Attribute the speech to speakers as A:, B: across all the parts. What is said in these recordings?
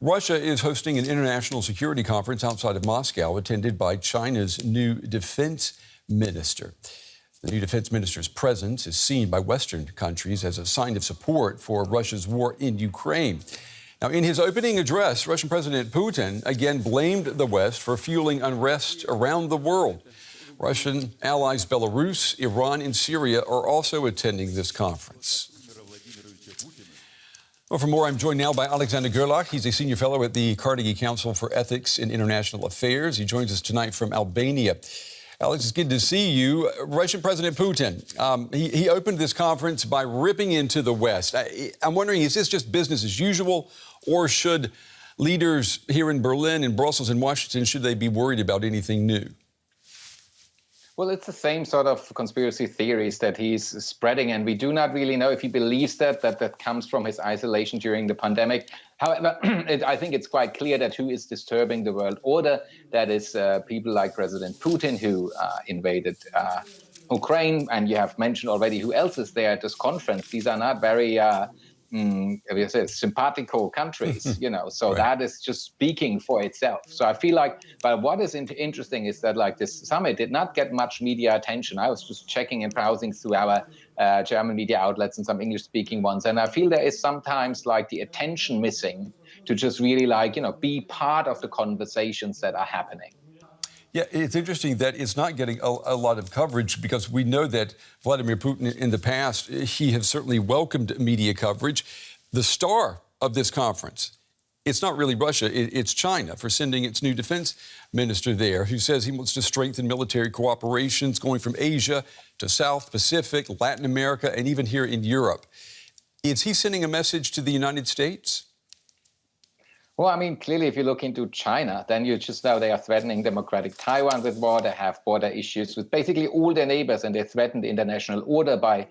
A: Russia is hosting an international security conference outside of Moscow, attended by China's new defense minister. The new defense minister's presence is seen by Western countries as a sign of support for Russia's war in Ukraine. Now, in his opening address, Russian President Putin again blamed the West for fueling unrest around the world. Russian allies Belarus, Iran, and Syria are also attending this conference. Well, for more, I'm joined now by Alexander Gerlach. He's a senior fellow at the Carnegie Council for Ethics in International Affairs. He joins us tonight from Albania. Alex, it's good to see you. Russian President Putin, he opened this conference by ripping into the West. I'm wondering, is this just business as usual, or should leaders here in Berlin and Brussels and Washington, should they be worried about anything new?
B: Well, it's the same sort of conspiracy theories that he's spreading, and we do not really know if he believes that comes from his isolation during the pandemic. However, I think it's quite clear that who is disturbing the world order, that is people like President Putin, who invaded Ukraine, and you have mentioned already who else is there at this conference. These are not very simpatico countries, so right. That is just speaking for itself. So I feel like, but what is interesting is that like this summit did not get much media attention. I was just checking and browsing through our German media outlets and some English speaking ones. And I feel there is sometimes like the attention missing to just really be part of the conversations that are happening.
A: Yeah, it's interesting that it's not getting a lot of coverage, because we know that Vladimir Putin in the past, he has certainly welcomed media coverage. The star of this conference, it's not really Russia, it's China, for sending its new defense minister there, who says he wants to strengthen military cooperations going from Asia to South Pacific, Latin America, and even here in Europe. Is he sending a message to the United States?
B: Well, I mean, clearly, if you look into China, then you just know they are threatening democratic Taiwan with war. They have border issues with basically all their neighbors, and they threaten the international order by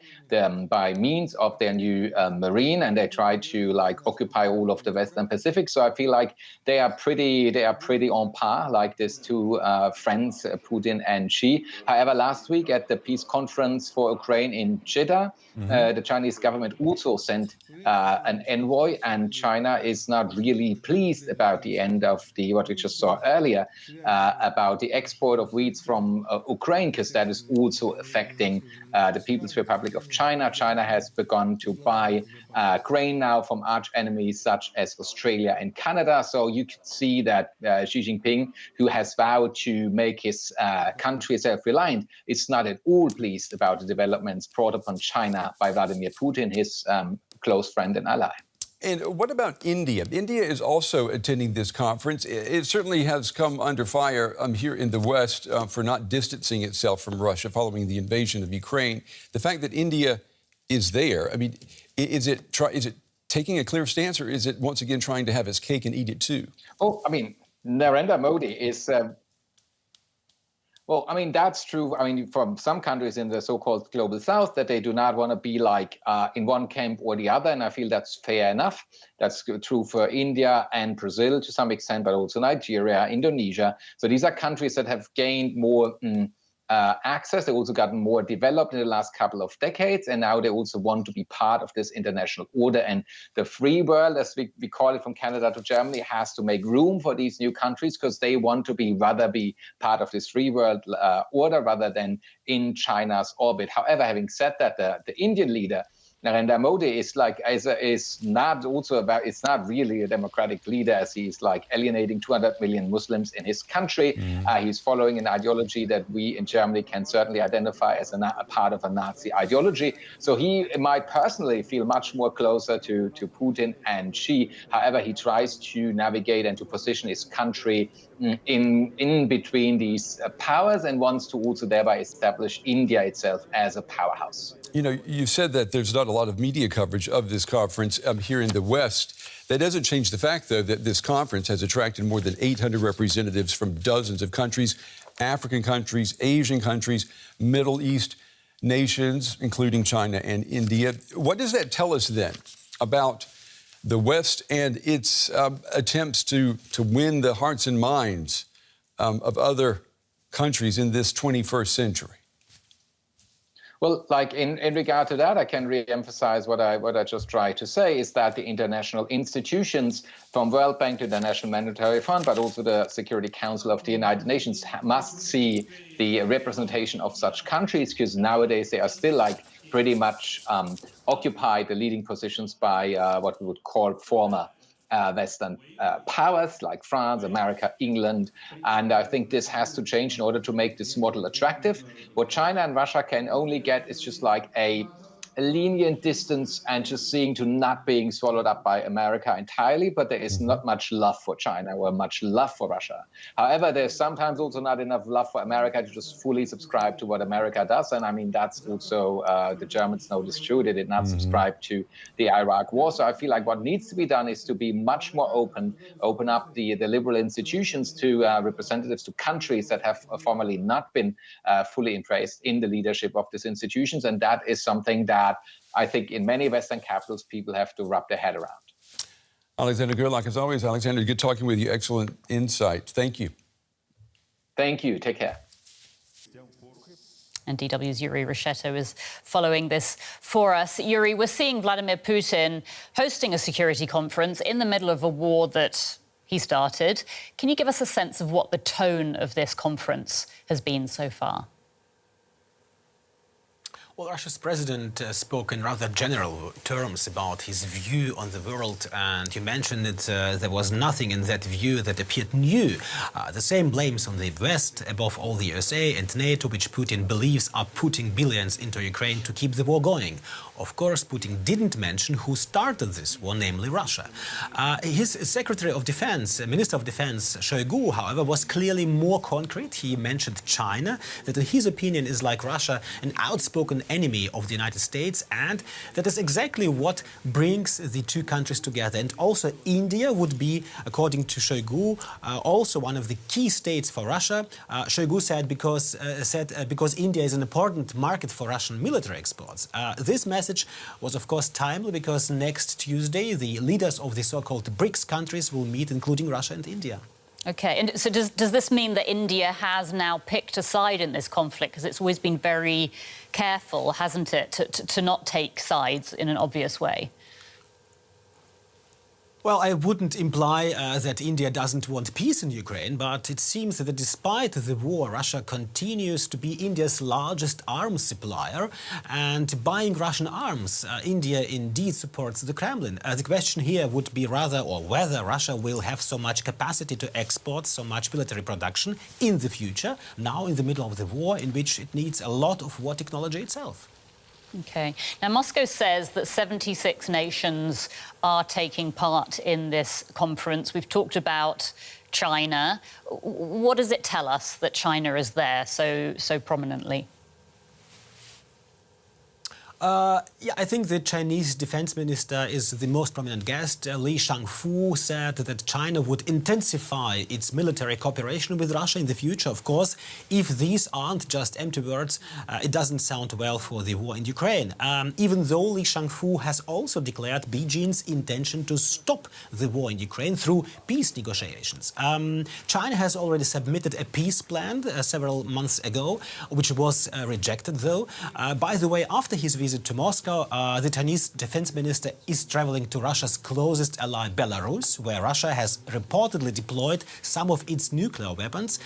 B: means of their new marine, and they try to occupy all of the Western Pacific. So I feel like they are pretty on par, like these two friends, Putin and Xi. However, last week at the peace conference for Ukraine in Jeddah, the Chinese government also sent an envoy, and China is not really pleased about the end of what we just saw earlier about the export of wheat from Ukraine, because that is also affecting the People's Republic of China. China has begun to buy grain now from arch enemies such as Australia and Canada. So you could see that Xi Jinping, who has vowed to make his country self-reliant, is not at all pleased about the developments brought upon China by Vladimir Putin, his close friend and ally.
A: And what about India? India is also attending this conference. It certainly has come under fire here in the West for not distancing itself from Russia following the invasion of Ukraine. The fact that India is there, I mean, is it taking a clear stance, or is it once again trying to have its cake and eat it too?
B: Oh, I mean, Narendra Modi is... Well, I mean, that's true. I mean, from some countries in the so-called global south, that they do not want to be in one camp or the other. And I feel that's fair enough. That's true for India and Brazil to some extent, but also Nigeria, Indonesia. So these are countries that have gained more access. They've also gotten more developed in the last couple of decades, and now they also want to be part of this international order. And the free world, as we call it from Canada to Germany, has to make room for these new countries, because they want to rather be part of this free world order rather than in China's orbit. However, having said that, the Indian leader, Narendra Modi, is it's not really a democratic leader, as he's alienating 200 million Muslims in his country. He's following an ideology that we in Germany can certainly identify as a part of a Nazi ideology. So he might personally feel much more closer to Putin and Xi. However, he tries to navigate and to position his country in between these powers, and wants to also thereby establish India itself as a powerhouse.
A: You know, you said that there's not a lot of media coverage of this conference here in the West. That doesn't change the fact, though, that this conference has attracted more than 800 representatives from dozens of countries, African countries, Asian countries, Middle East nations, including China and India. What does that tell us then about the West and its attempts to win the hearts and minds of other countries in this 21st century?
B: Well, like in regard to that, I can re-emphasize what I just tried to say is that the international institutions, from World Bank to the National Monetary Fund, but also the Security Council of the United Nations, must see the representation of such countries, because nowadays they are still like pretty much occupy the leading positions by what we would call former Western powers like France, America, England. And I think this has to change in order to make this model attractive. What China and Russia can only get is just like a lenient distance and just seeing to not being swallowed up by America entirely, but there is not much love for China or much love for Russia. However, there's sometimes also not enough love for America to just fully subscribe to what America does. And I mean, that's also the Germans know this true. They did not subscribe to the Iraq war. So I feel like what needs to be done is to be much more open up the liberal institutions to representatives to countries that have formerly not been fully embraced in the leadership of these institutions. And that is something that I think in many Western capitals, people have to wrap their head around.
A: Alexander Gerlach, as always. Alexander, good talking with you. Excellent insight. Thank you.
B: Thank you. Take care.
C: And DW's Yuri Richetto is following this for us. Yuri, we're seeing Vladimir Putin hosting a security conference in the middle of a war that he started. Can you give us a sense of what the tone of this conference has been so far?
D: Well, Russia's president spoke in rather general terms about his view on the world, and you mentioned that there was nothing in that view that appeared new. The same blames on the West, above all the USA and NATO, which Putin believes are putting billions into Ukraine to keep the war going. Of course, Putin didn't mention who started this war, namely Russia. His Secretary of Defense, Minister of Defense, Shoigu, however, was clearly more concrete. He mentioned China, that in his opinion is like Russia, an outspoken enemy of the United States, and that is exactly what brings the two countries together. And also India would be, according to Shoigu, also one of the key states for Russia. Shoigu said because India is an important market for Russian military exports. This message was, of course, timely because next Tuesday the leaders of the so-called BRICS countries will meet, including Russia and India.
C: OK, and so does this mean that India has now picked a side in this conflict? Because it's always been very careful, hasn't it, to not take sides in an obvious way?
D: Well, I wouldn't imply that India doesn't want peace in Ukraine, but it seems that despite the war, Russia continues to be India's largest arms supplier. And buying Russian arms, India indeed supports the Kremlin. The question here would be rather, or whether Russia will have so much capacity to export so much military production in the future, now in the middle of the war, in which it needs a lot of war technology itself.
C: OK. Now, Moscow says that 76 nations are taking part in this conference. We've talked about China. What does it tell us that China is there so prominently?
D: Yeah, I think the Chinese defense minister is the most prominent guest. Li Shangfu said that China would intensify its military cooperation with Russia in the future. Of course, if these aren't just empty words, it doesn't sound well for the war in Ukraine. Even though Li Shangfu has also declared Beijing's intention to stop the war in Ukraine through peace negotiations. China has already submitted a peace plan several months ago, which was rejected, though. By the way, after his visit to Moscow, the Chinese defense minister is traveling to Russia's closest ally, Belarus, where Russia has reportedly deployed some of its nuclear weapons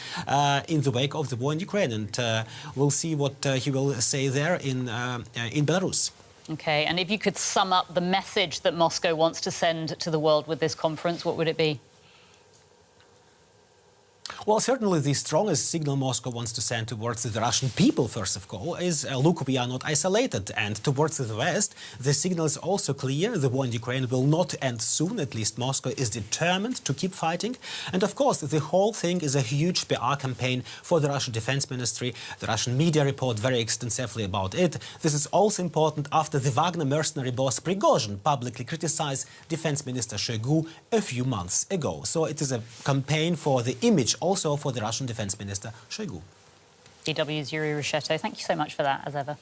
D: in the wake of the war in Ukraine. And we'll see what he will say there in Belarus.
C: OK, and if you could sum up the message that Moscow wants to send to the world with this conference, what would it be?
D: Well, certainly the strongest signal Moscow wants to send towards the Russian people, first of all, is, look, we are not isolated. And towards the West, the signal is also clear. The war in Ukraine will not end soon. At least Moscow is determined to keep fighting. And of course, the whole thing is a huge PR campaign for the Russian Defense Ministry. The Russian media report very extensively about it. This is also important after the Wagner mercenary boss Prigozhin publicly criticized Defense Minister Shoigu a few months ago. So it is a campaign for the image also for the Russian Defense Minister Shoigu.
C: DW's Yuri Richetto, thank you so much for that, as ever.